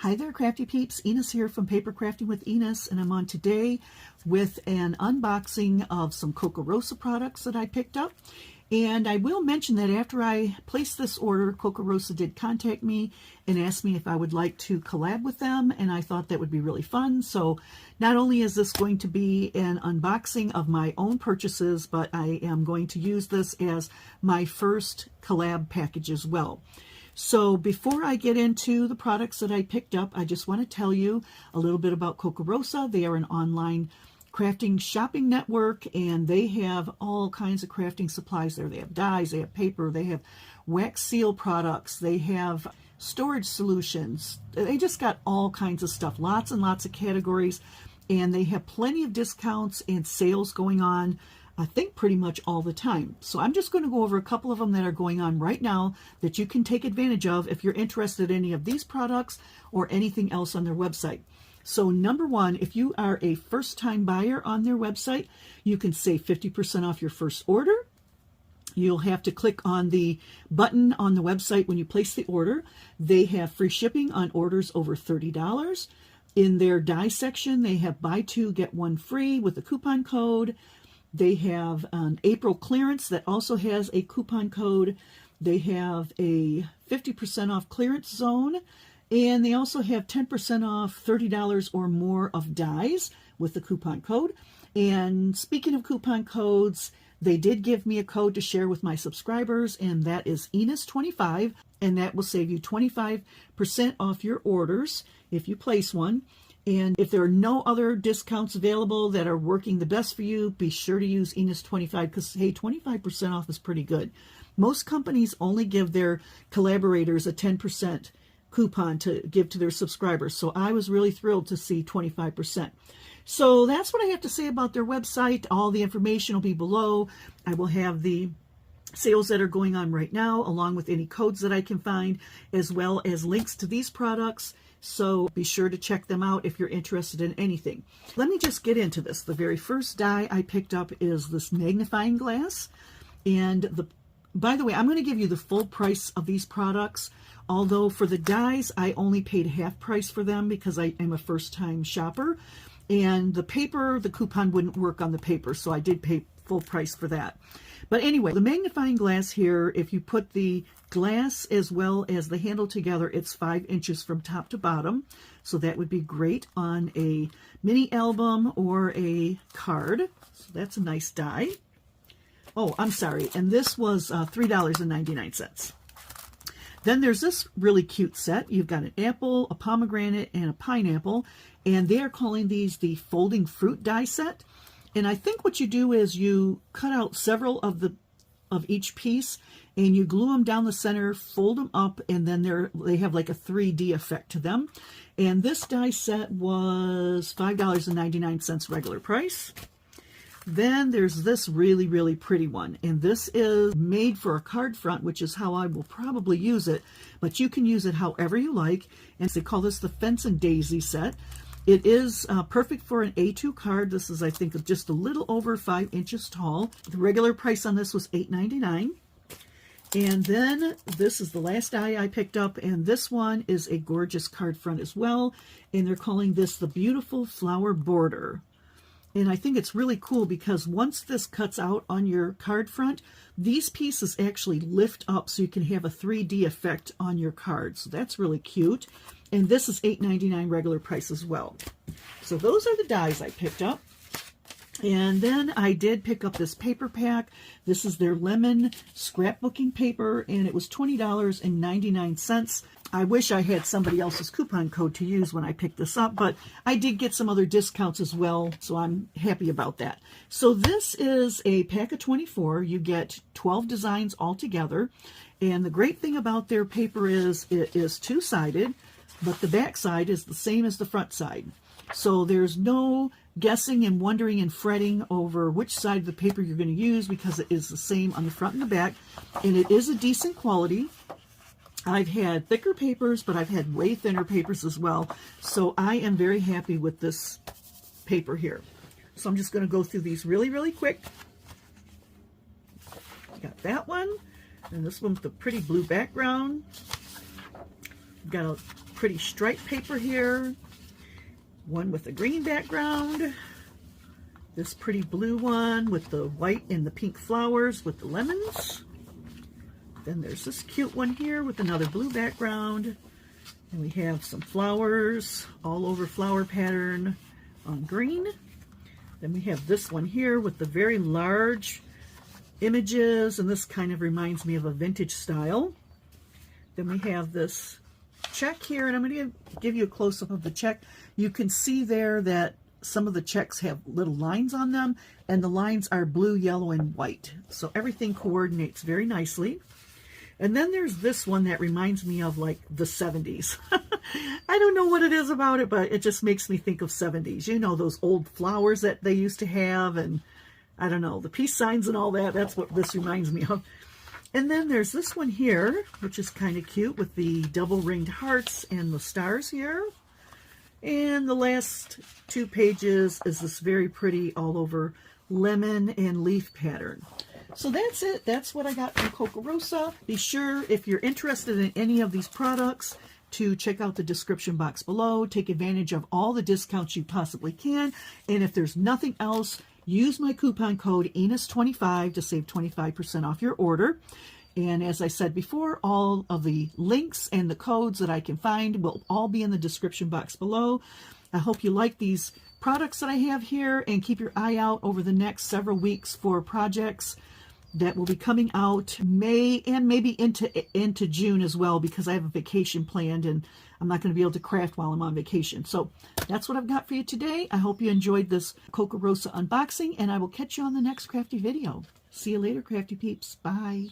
Hi there, Crafty Peeps. Enis here from Papercrafting with Enis, and I'm on today with an unboxing of some KOKOROSA products that I picked up. And I will mention that after I placed this order, KOKOROSA did contact me and asked me if I would like to collab with them, and I thought that would be really fun. So not only is this going to be an unboxing of my own purchases, but I am going to use this as my first collab package as well. So before I get into the products that I picked up, I just want to tell you a little bit about KOKOROSA. They are an online crafting shopping network, and they have all kinds of crafting supplies there. They have dyes, they have paper, they have wax seal products, they have storage solutions. They just got all kinds of stuff, lots and lots of categories, and they have plenty of discounts and sales going on, I think pretty much all the time. So I'm just going to go over a couple of them that are going on right now that you can take advantage of if you're interested in any of these products or anything else on their website. So number one, if you are a first-time buyer on their website, you can save 50% off your first order. You'll have to click on the button on the website when you place the order. They have free shipping on orders over $30. In their dye section, they have buy two, get one free with a coupon code. They have an April clearance that also has a coupon code. They have a 50% off clearance zone. And they also have 10% off $30 or more of dyes with the coupon code. And speaking of coupon codes, they did give me a code to share with my subscribers, and that is Enis25, and that will save you 25% off your orders if you place one. And if there are no other discounts available that are working the best for you, be sure to use Enis25 because, hey, 25% off is pretty good. Most companies only give their collaborators a 10% coupon to give to their subscribers. So I was really thrilled to see 25%. So that's what I have to say about their website. All the information will be below. I will have the sales that are going on right now, along with any codes that I can find, as well as links to these products. So be sure to check them out if you're interested in anything. Let me just get into this. The very first die I picked up is this magnifying glass. And by the way, I'm going to give you the full price of these products. Although for the dies, I only paid half price for them because I am a first-time shopper. And the paper, the coupon wouldn't work on the paper, so I did pay full price for that. But anyway, the magnifying glass here, if you put the glass as well as the handle together, it's 5 inches from top to bottom. So that would be great on a mini album or a card. So that's a nice die. Oh, I'm sorry. And this was $3.99. Then there's this really cute set. You've got an apple, a pomegranate, and a pineapple. And they are calling these the folding fruit die set. And I think what you do is you cut out several of each piece and you glue them down the center, fold them up, and then they have like a 3D effect to them. And this die set was $5.99 regular price. Then there's this really, really pretty one, and this is made for a card front, which is how I will probably use it, but you can use it however you like, and they call this the Fence and Daisy set. It is perfect for an A2 card. This is, I think, just a little over 5 inches tall. The regular price on this was $8.99. And then this is the last die I picked up, and this one is a gorgeous card front as well, and they're calling this the Beautiful Flower Border. And I think it's really cool because once this cuts out on your card front, these pieces actually lift up so you can have a 3D effect on your card. So that's really cute. And this is $8.99 regular price as well. So those are the dies I picked up. And then I did pick up this paper pack. This is their lemon scrapbooking paper, and it was $20.99. I wish I had somebody else's coupon code to use when I picked this up, but I did get some other discounts as well, so I'm happy about that. So this is a pack of 24. You get 12 designs altogether, and the great thing about their paper is it is two-sided, but the back side is the same as the front side. So there's no guessing and wondering and fretting over which side of the paper you're going to use because it is the same on the front and the back, and it is a decent quality. I've had thicker papers, but I've had way thinner papers as well. So I am very happy with this paper here. So I'm just going to go through these really, really quick. Got that one, and this one with the pretty blue background. Got a pretty stripe paper here. One with a green background. This pretty blue one with the white and the pink flowers with the lemons. Then there's this cute one here with another blue background. And we have some flowers, all over flower pattern on green. Then we have this one here with the very large images, and this kind of reminds me of a vintage style. Then we have this check here, and I'm going to give you a close-up of the check. You can see there that some of the checks have little lines on them, and the lines are blue, yellow, and white. So everything coordinates very nicely. And then there's this one that reminds me of like the 70s. I don't know what it is about it, but it just makes me think of 70s. You know, those old flowers that they used to have, and I don't know, the peace signs and all that. That's what this reminds me of. And then there's this one here, which is kind of cute with the double ringed hearts and the stars here. And the last 2 pages is this very pretty all over lemon and leaf pattern. So that's it. That's what I got from KOKOROSA. Be sure, if you're interested in any of these products, to check out the description box below. Take advantage of all the discounts you possibly can. And if there's nothing else, use my coupon code Enis25 to save 25% off your order. And as I said before, all of the links and the codes that I can find will all be in the description box below. I hope you like these products that I have here, and keep your eye out over the next several weeks for projects that will be coming out May and maybe into June as well, because I have a vacation planned and I'm not going to be able to craft while I'm on vacation. So that's what I've got for you today. I hope you enjoyed this KOKOROSA unboxing, and I will catch you on the next crafty video. See you later, Crafty Peeps. Bye.